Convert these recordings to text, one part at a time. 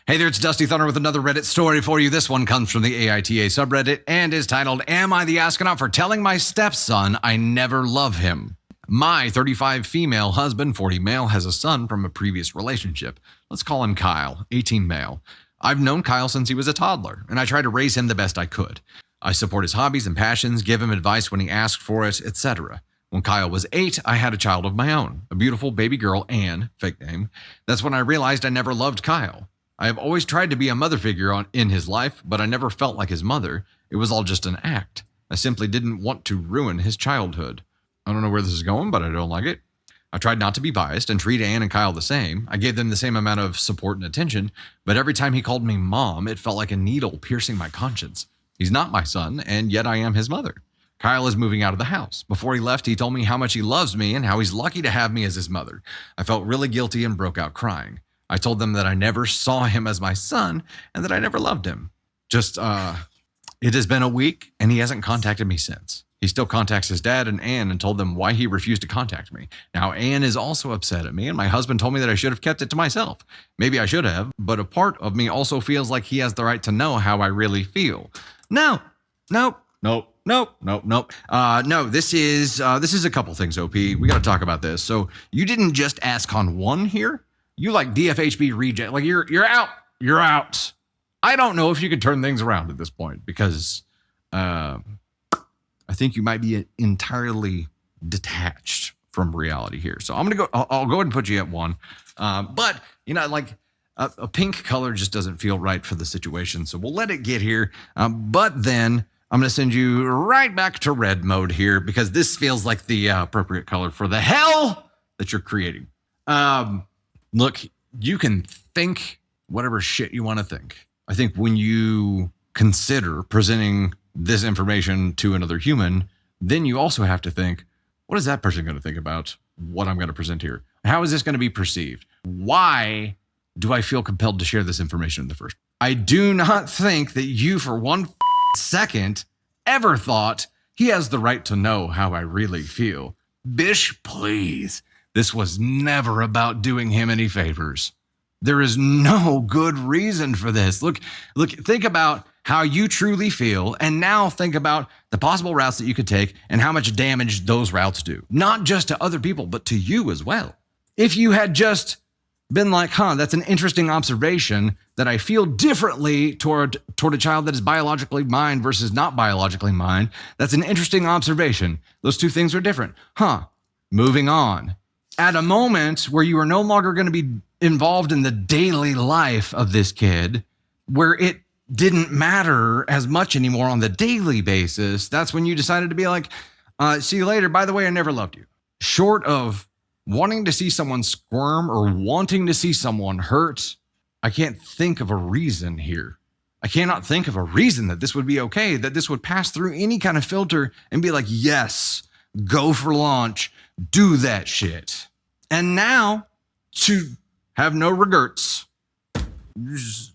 Hey there, it's Dusty Thunder with another Reddit story for you. This one comes from the AITA subreddit and is titled, Am I the Astronaut for Telling My Stepson I Never Love Him? My 35 female husband, 40 male, has a son from a previous relationship. Let's call him Kyle, 18 male. I've known Kyle since he was a toddler, and I try to raise him the best I could. I support his hobbies and passions, give him advice when he asks for it, etc. When Kyle was 8, I had a child of my own, a beautiful baby girl, Anne, fake name. That's when I realized I never loved Kyle. I have always tried to be a mother figure in his life, but I never felt like his mother. It was all just an act. I simply didn't want to ruin his childhood. I don't know where this is going, but I don't like it. I tried not to be biased and treat Anne and Kyle the same. I gave them the same amount of support and attention, but every time he called me mom, it felt like a needle piercing my conscience. He's not my son, and yet I am his mother. Kyle is moving out of the house. Before he left, he told me how much he loves me and how he's lucky to have me as his mother. I felt really guilty and broke out crying. I told them that I never saw him as my son and that I never loved him. It has been a week and he hasn't contacted me since. He still contacts his dad and Anne and told them why he refused to contact me. Now, Anne is also upset at me and my husband told me that I should have kept it to myself. Maybe I should have, but a part of me also feels like he has the right to know how I really feel. No, this is a couple things, OP. We got to talk about this. So you didn't just ask on one here. You like DFHB reject, like you're out. I don't know if you could turn things around at this point because I think you might be entirely detached from reality here. So I'll go ahead and put you at 1. But a pink color just doesn't feel right for the situation. So we'll let it get here. But then I'm going to send you right back to red mode here because this feels like the appropriate color for the hell that you're creating. Look, you can think whatever shit you want to think. I think when you consider presenting this information to another human, then you also have to think, what is that person going to think about what I'm going to present here? How is this going to be perceived? Why do I feel compelled to share this information in the first? I do not think that you for one second ever thought he has the right to know how I really feel. Bish, please. This was never about doing him any favors. There is no good reason for this. Look, think about how you truly feel, and now think about the possible routes that you could take and how much damage those routes do. Not just to other people, but to you as well. If you had just been like, that's an interesting observation that I feel differently toward a child that is biologically mine versus not biologically mine. That's an interesting observation. Those two things are different. Moving on. At a moment where you are no longer going to be involved in the daily life of this kid, where it didn't matter as much anymore on the daily basis, that's when you decided to be like, see you later. By the way, I never loved you. Short of wanting to see someone squirm or wanting to see someone hurt, I can't think of a reason here. I cannot think of a reason that this would be okay, that this would pass through any kind of filter and be like, yes, go for launch, do that shit. And now to have no regrets. Bizzo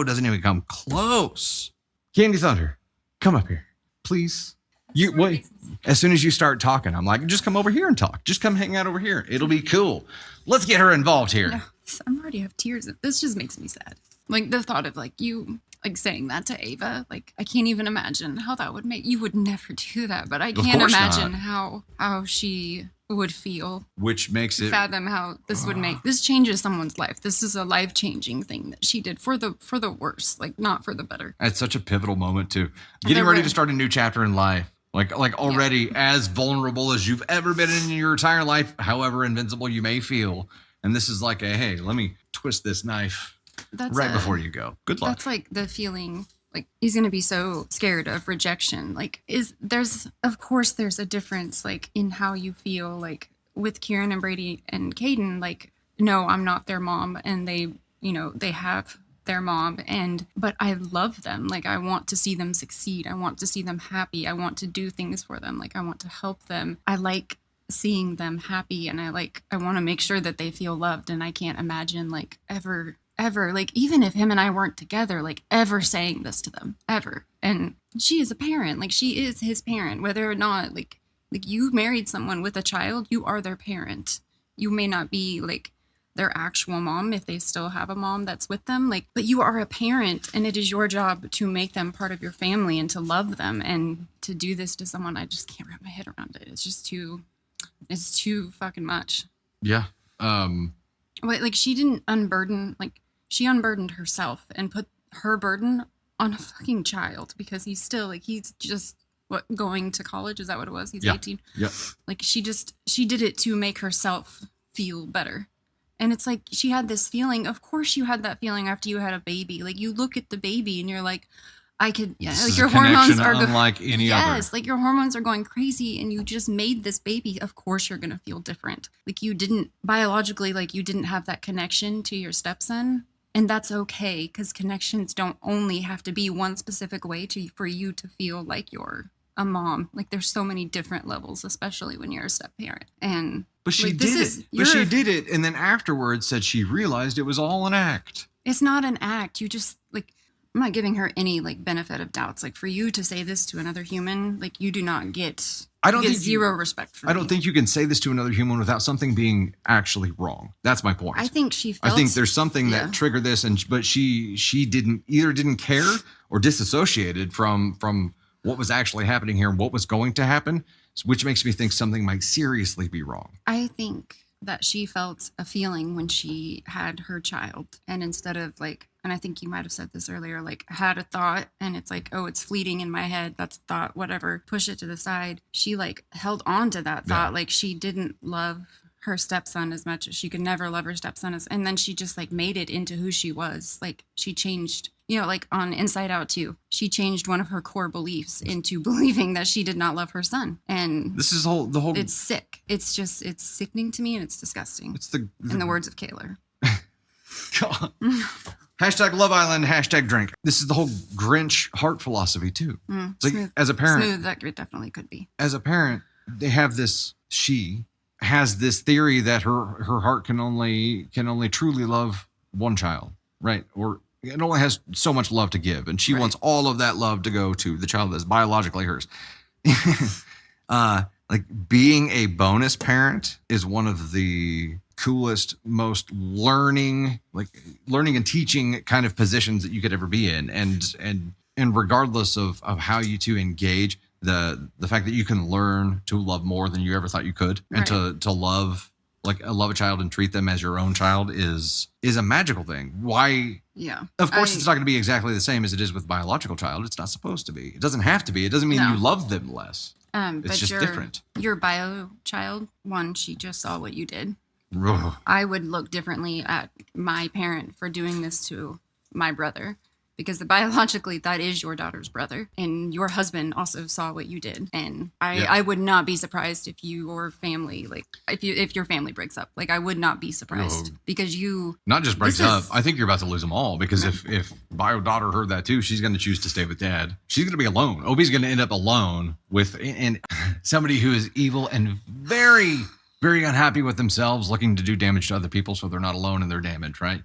doesn't even come close. Candy Thunder, come up here, please. You wait. As soon as you start talking, I'm like, just come over here and talk. Just come hang out over here. It'll be cool. Let's get her involved here. No, I'm already have tears. This just makes me sad. Like the thought of you saying that to Ava, I can't even imagine how that would make. You would never do that, but I can't imagine how she would feel. Which makes it fathom how this would make. This changes someone's life. This is a life-changing thing that she did for the worse, not for the better. It's such a pivotal moment too. Getting ready to start a new chapter in life. Already as vulnerable as you've ever been in your entire life, however invincible you may feel. And this is like hey, let me twist this knife before you go. Good luck. That's the feeling, he's going to be so scared of rejection. There's a difference, in how you feel, with Kieran and Brady and Caden, no, I'm not their mom. And they have their mom but I love them. I want to see them succeed. I want to see them happy. I want to do things for them. I want to help them. I like seeing them happy and I want to make sure that they feel loved. And I can't imagine ever, even if him and I weren't together, ever saying this to them, ever. And she is a parent, she is his parent, whether or not, you married someone with a child, you are their parent. You may not be, their actual mom if they still have a mom that's with them. Like, but you are a parent, and it is your job to make them part of your family and to love them. And to do this to someone, I just can't wrap my head around it. It's just it's too fucking much. Yeah. Like she didn't unburden, like she unburdened herself and put her burden on a fucking child because he's still like, he's just going to college. Is that what it was? He's 18. Yeah. Like she did it to make herself feel better. And it's like, she had this feeling. Of course you had that feeling after you had a baby. Like you look at the baby and you're like, like your hormones are unlike any other. Yes, like your hormones are going crazy and you just made this baby. Of course you're going to feel different. Like you didn't biologically, like you didn't have that connection to your stepson. And that's okay, because connections don't only have to be one specific way for you to feel like you're a mom. Like there's so many different levels, especially when you're a step parent. But she like, did it. But she did it, and then afterwards said she realized it was all an act. It's not an act. You just like, I'm not giving her any like benefit of doubts. Like for you to say this to another human, like you do not get. I don't think zero respect for. I don't think you can say this to another human without something being actually wrong. That's my point. I think she felt. I think there's something that triggered this, but she didn't care or disassociated from what was actually happening here and what was going to happen, which makes me think something might seriously be wrong. I think that she felt a feeling when she had her child, and instead of like, and I think you might have said this earlier, like had a thought and it's like, oh, it's fleeting in my head, that's a thought, whatever, push it to the side. She like held on to that thought. Like she didn't love her stepson as much as she could never love her stepson, and then she just like made it into who she was. Like she changed, like on Inside Out 2, she changed one of her core beliefs into believing that she did not love her son. And this is the whole. It's sick. It's sickening to me, and it's disgusting. It's in the words of Kaylor. God. Hashtag Love Island, hashtag drink. This is the whole Grinch heart philosophy too. It's like, smooth, as a parent, smooth, that definitely could be. As a parent, they have this. She has this theory that her heart can only truly love one child, right? Or it only has so much love to give, and she wants all of that love to go to the child that's biologically hers. Like being a bonus parent is one of the coolest, most learning and teaching kind of positions that you could ever be in, and regardless of how you two engage, the fact that you can learn to love more than you ever thought you could, and to love a child and treat them as your own child is a magical thing. Why? Yeah. Of course, it's not going to be exactly the same as it is with biological child. It's not supposed to be. It doesn't have to be. It doesn't mean you love them less. It's just different. Your bio child, she just saw what you did. I would look differently at my parent for doing this to my brother, because biologically that is your daughter's brother, and your husband also saw what you did. And I would not be surprised if your family, like if your family breaks up. Like I would not be surprised, because you not just breaks up. I think you're about to lose them all, because if bio daughter heard that too, she's going to choose to stay with dad. She's going to be alone. Opie's going to end up alone with somebody who is evil and very, very unhappy with themselves, looking to do damage to other people so they're not alone in their damage, right?